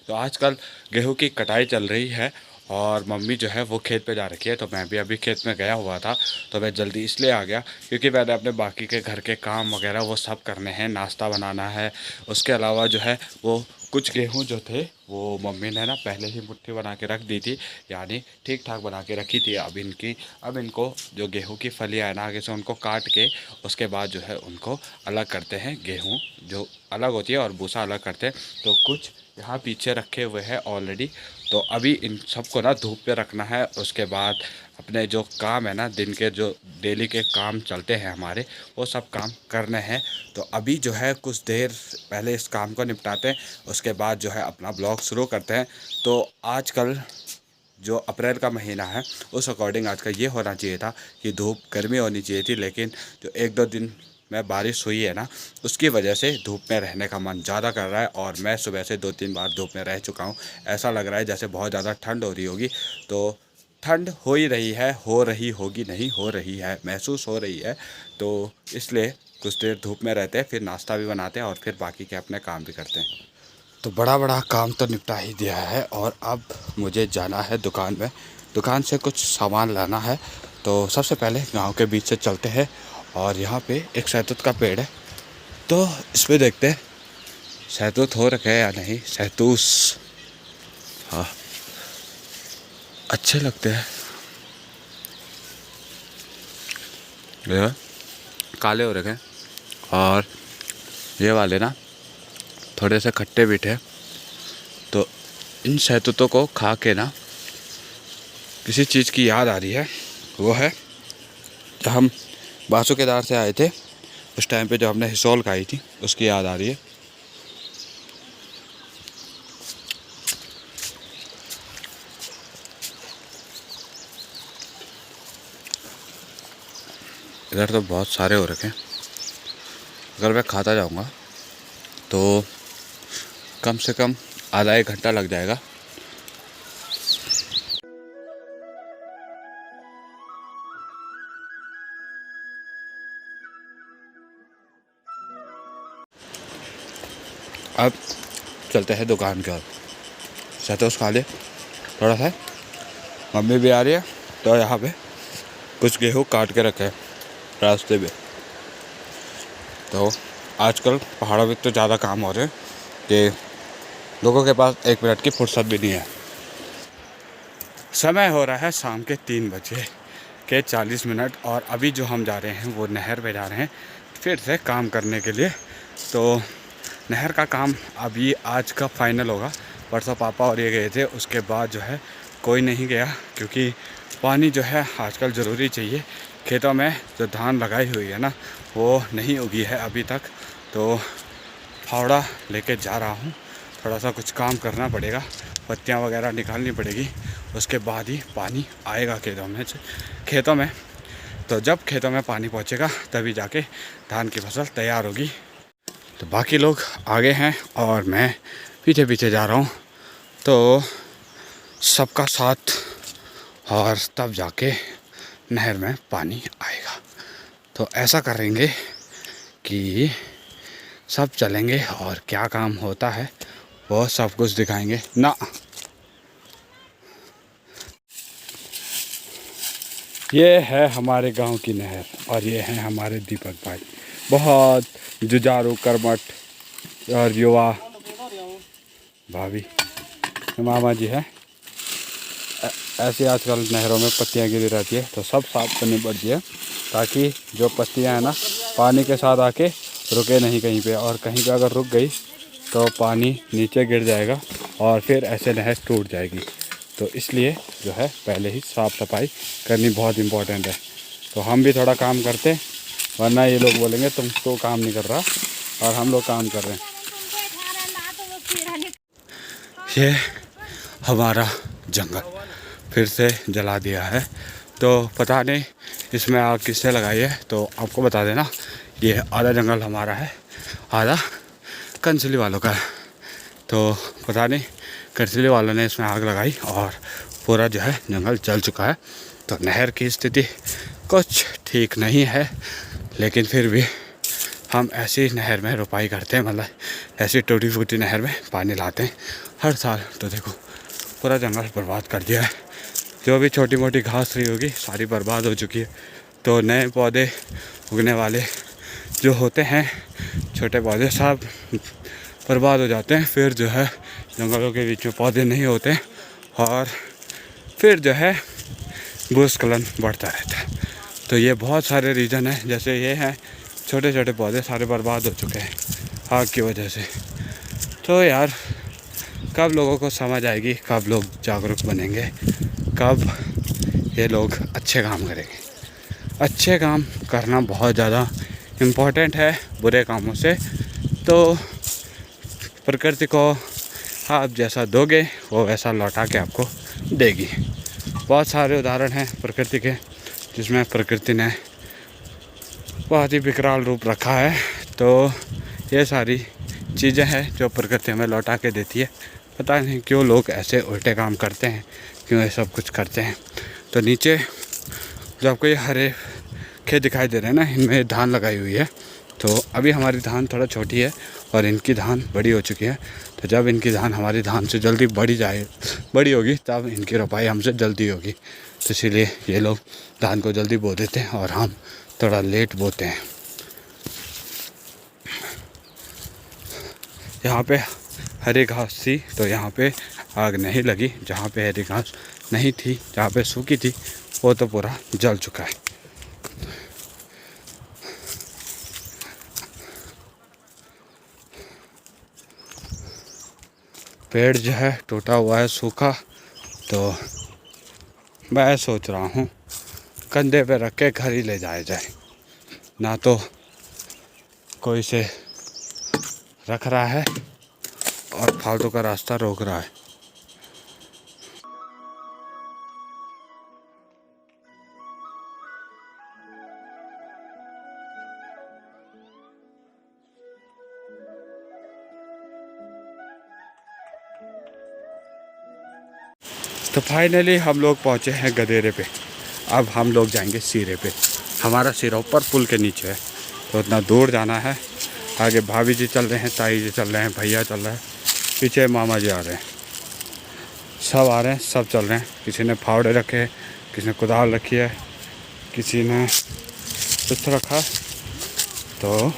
तो आजकल गेहूं की कटाई चल रही है और मम्मी जो है वो खेत पे जा रखी है। तो मैं भी अभी खेत में गया हुआ था, तो मैं जल्दी इसलिए आ गया क्योंकि मैंने अपने बाकी के घर के काम वगैरह वो सब करने हैं, नाश्ता बनाना है। उसके अलावा जो है वो कुछ गेहूं जो थे वो मम्मी ने ना पहले ही मुट्ठी बना के रख दी थी, यानी ठीक ठाक बना के रखी थी। अब इनको जो गेहूं की फलियाँ है ना, आगे से उनको काट के उसके बाद जो है उनको अलग करते हैं। गेहूँ जो अलग होती है और भूसा अलग करते हैं। तो कुछ यहाँ पीछे रखे हुए हैं ऑलरेडी। तो अभी इन सबको ना धूप पे रखना है। उसके बाद अपने जो काम है ना, दिन के जो डेली के काम चलते हैं हमारे, वो सब काम करने हैं। तो अभी जो है कुछ देर पहले इस काम को निपटाते हैं, उसके बाद जो है अपना ब्लॉग शुरू करते हैं। तो आजकल जो अप्रैल का महीना है उस अकॉर्डिंग आज का ये होना चाहिए था कि धूप गर्मी होनी चाहिए थी, लेकिन जो एक दो दिन में बारिश हुई है ना, उसकी वजह से धूप में रहने का मन ज़्यादा कर रहा है। और मैं सुबह से 2-3 बार धूप में रह चुका हूँ। ऐसा लग रहा है जैसे बहुत ज़्यादा ठंड हो रही होगी। तो ठंड हो ही रही है, हो रही होगी, नहीं हो रही है, महसूस हो रही है। तो इसलिए कुछ देर धूप में रहते हैं, फिर नाश्ता भी बनाते हैं और फिर बाकी के अपने काम भी करते हैं। तो बड़ा बड़ा काम तो निपटा ही दिया है और अब मुझे जाना है दुकान में। दुकान से कुछ सामान लाना है। तो सबसे पहले गांव के बीच से चलते हैं और यहाँ पे एक शहतूत का पेड़ है, तो इस पर देखते हैं शहतूत हो रखे है या नहीं। शहतूस, हाँ, अच्छे लगते हैं। ये काले हो रखे हैं और ये वाले ना थोड़े से खट्टे मीठे। तो इन शहतूतों को खा के ना किसी चीज़ की याद आ रही है। वो है, तो हम बासु केदार से आए थे, उस टाइम पे जो हमने हिसोल खाई थी उसकी याद आ रही है। इधर तो बहुत सारे हो रखे हैं। अगर मैं खाता जाऊंगा तो कम से कम आधा एक घंटा लग जाएगा। अब चलते हैं दुकान की ओर। शहतूस खा ले थोड़ा सा, मम्मी भी आ रही है। तो यहाँ पे कुछ गेहूँ काट के रखे हैं रास्ते में। तो आजकल पहाड़ों में तो ज़्यादा काम हो रहे हैं कि लोगों के पास 1 मिनट की फुर्सत भी नहीं है। समय हो रहा है शाम के 3:40 और अभी जो हम जा रहे हैं वो नहर पे जा रहे हैं फिर से काम करने के लिए। तो नहर का काम अभी आज का फाइनल होगा। परसों पापा और ये गए थे, उसके बाद जो है कोई नहीं गया क्योंकि पानी जो है आजकल ज़रूरी चाहिए। खेतों में जो धान लगाई हुई है ना, वो नहीं उगी है अभी तक। तो फावड़ा लेके जा रहा हूँ, थोड़ा सा कुछ काम करना पड़ेगा, पत्तियाँ वगैरह निकालनी पड़ेगी, उसके बाद ही पानी आएगा खेतों में। तो जब खेतों में पानी पहुँचेगा तभी जाके धान की फसल तैयार होगी। तो बाकी लोग आगे हैं और मैं पीछे पीछे जा रहा हूँ। तो सबका साथ और तब जाके नहर में पानी आएगा। तो ऐसा करेंगे कि सब चलेंगे और क्या काम होता है वो सब कुछ दिखाएंगे ना। ये है हमारे गांव की नहर और ये हैं हमारे दीपक भाई, बहुत जुझारू कर्मठ और युवा भाभी मामा जी है। ऐसे आजकल नहरों में पत्तियां गिरी रहती है तो सब साफ करनी पड़ती है ताकि जो पत्तियां हैं ना पानी के साथ आके रुके नहीं कहीं पे, और कहीं पे अगर रुक गई तो पानी नीचे गिर जाएगा और फिर ऐसे नहर टूट जाएगी। तो इसलिए जो है पहले ही साफ़ सफाई करनी बहुत इम्पोर्टेंट है। तो हम भी थोड़ा काम करते, वरना ये लोग बोलेंगे तुम तो काम नहीं कर रहा, और हम लोग काम कर रहे हैं। ये हमारा जंगल फिर से जला दिया है। तो पता नहीं इसमें आग किसने लगाई है, तो आपको बता देना ये आधा जंगल हमारा है, आधा कंसली वालों का है। तो पता नहीं कंसली वालों ने इसमें आग लगाई और पूरा जो है जंगल जल चुका है। तो नहर की स्थिति कुछ ठीक नहीं है, लेकिन फिर भी हम ऐसी नहर में रुपाई करते हैं, मतलब ऐसी टूटी फूटी नहर में पानी लाते हैं हर साल। तो देखो पूरा जंगल बर्बाद कर दिया है, जो भी छोटी मोटी घास रही होगी सारी बर्बाद हो चुकी है। तो नए पौधे उगने वाले जो होते हैं छोटे पौधे सब बर्बाद हो जाते हैं। फिर जो है जंगलों के बीच में पौधे नहीं होते और फिर जो है भूस्खलन बढ़ता रहता है। तो ये बहुत सारे रीज़न हैं, जैसे ये हैं छोटे छोटे पौधे सारे बर्बाद हो चुके हैं आग की वजह से। तो यार कब लोगों को समझ आएगी, कब लोग जागरूक बनेंगे, कब ये लोग अच्छे काम करेंगे। अच्छे काम करना बहुत ज़्यादा इम्पोर्टेंट है बुरे कामों से। तो प्रकृति को आप जैसा दोगे वो वैसा लौटा के आपको देगी। बहुत सारे उदाहरण हैं प्रकृति के जिसमें प्रकृति ने बहुत ही विकराल रूप रखा है। तो ये सारी चीज़ें हैं जो प्रकृति हमें लौटा के देती है। पता नहीं क्यों लोग ऐसे उल्टे काम करते हैं, क्यों ये सब कुछ करते हैं। तो नीचे जो आपको ये हरे खेत दिखाई दे रहे हैं ना, इनमें धान लगाई हुई है। तो अभी हमारी धान थोड़ा छोटी है और इनकी धान बड़ी हो चुकी है। तो जब इनकी धान हमारी धान से जल्दी बड़ी होगी तब इनकी रोपाई हमसे जल्दी होगी। तो इसीलिए ये लोग धान को जल्दी बो देते हैं और हम थोड़ा लेट बोते हैं। यहाँ पे हरी घास थी तो यहाँ पे आग नहीं लगी। जहाँ पे हरी घास नहीं थी, जहाँ पे सूखी थी, वो तो पूरा जल चुका है। पेड़ जो है टूटा हुआ है, सूखा। तो मैं सोच रहा हूँ कंधे पे रख के घर ही ले जाया जाए, ना तो कोई से रख रहा है और फालतू का रास्ता रोक रहा है। तो फाइनली हम लोग पहुँचे हैं गदेरे पे। अब हम लोग जाएंगे सिरे पे। हमारा सिरा ऊपर पुल के नीचे है, तो उतना दूर जाना है। आगे भाभी जी चल रहे हैं, ताई जी चल रहे हैं, भैया चल रहे हैं, पीछे मामा जी आ रहे हैं, सब आ रहे हैं, सब चल रहे हैं। किसी ने फावड़े रखे हैं, किसी ने कुदाल रखी है, किसी ने कुछ रखा। तो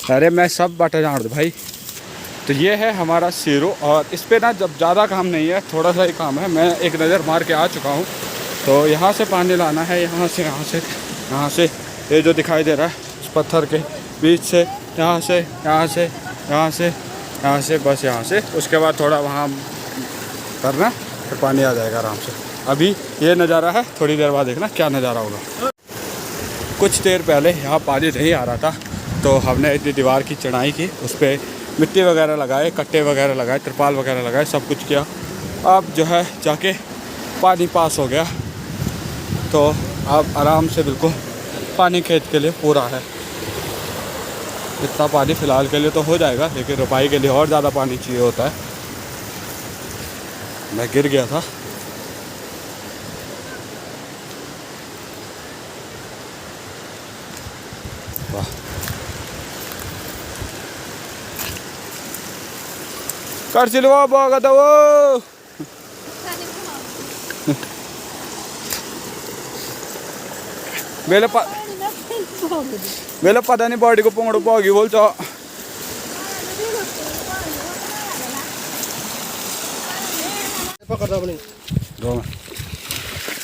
अरे मैं सब बाटा जान दो भाई। तो ये है हमारा सिरो और इस पे ना जब ज़्यादा काम नहीं है, थोड़ा सा ही काम है। मैं एक नज़र मार के आ चुका हूँ। तो यहाँ से पानी लाना है, यहाँ से यहाँ से ये जो दिखाई दे रहा है इस पत्थर के बीच से, यहाँ से यहाँ से यहाँ से यहाँ से, बस यहाँ से। उसके बाद थोड़ा वहाँ करना फिर पानी आ जाएगा आराम से। अभी ये नज़ारा है, थोड़ी देर बाद देखना क्या नज़ारा होगा। कुछ देर पहले यहाँ पानी नहीं आ रहा था, तो हमने इतनी दीवार की चढ़ाई की, उस पर मिट्टी वगैरह लगाए, कट्टे वगैरह लगाए, तिरपाल वगैरह लगाए, सब कुछ किया। अब जो है जाके पानी पास हो गया। तो अब आराम से बिल्कुल पानी खेत के लिए पूरा है। इतना पानी फ़िलहाल के लिए तो हो जाएगा, लेकिन रोपाई के लिए और ज़्यादा पानी चाहिए होता है। मैं गिर गया था। वाह, कर सिलवा बागत वो वेले पता नहीं बॉडी को पोंगड़ो पागी बोल चा।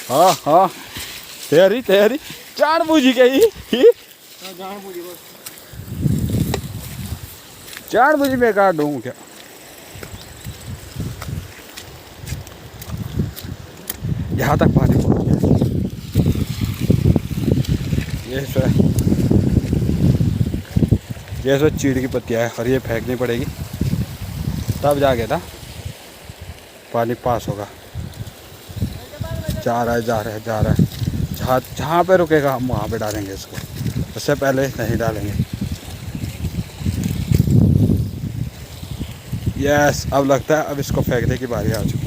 हाँ हाँ तैयारी तैयारी चार बूझी गई। चार बजे मैं काट दूँ क्या? यहाँ तक पानी पहुँच गया। ये सब चीड़ की पत्तियाँ है और ये फेंकनी पड़ेगी, तब जाके ना पानी पास होगा। जा रहा है जा रहा है जा रहा है। जहाँ पे रुकेगा हम वहाँ पे डालेंगे इसको, उससे पहले नहीं डालेंगे। यस, अब लगता है अब इसको फेंकने की बारी आ चुकी है।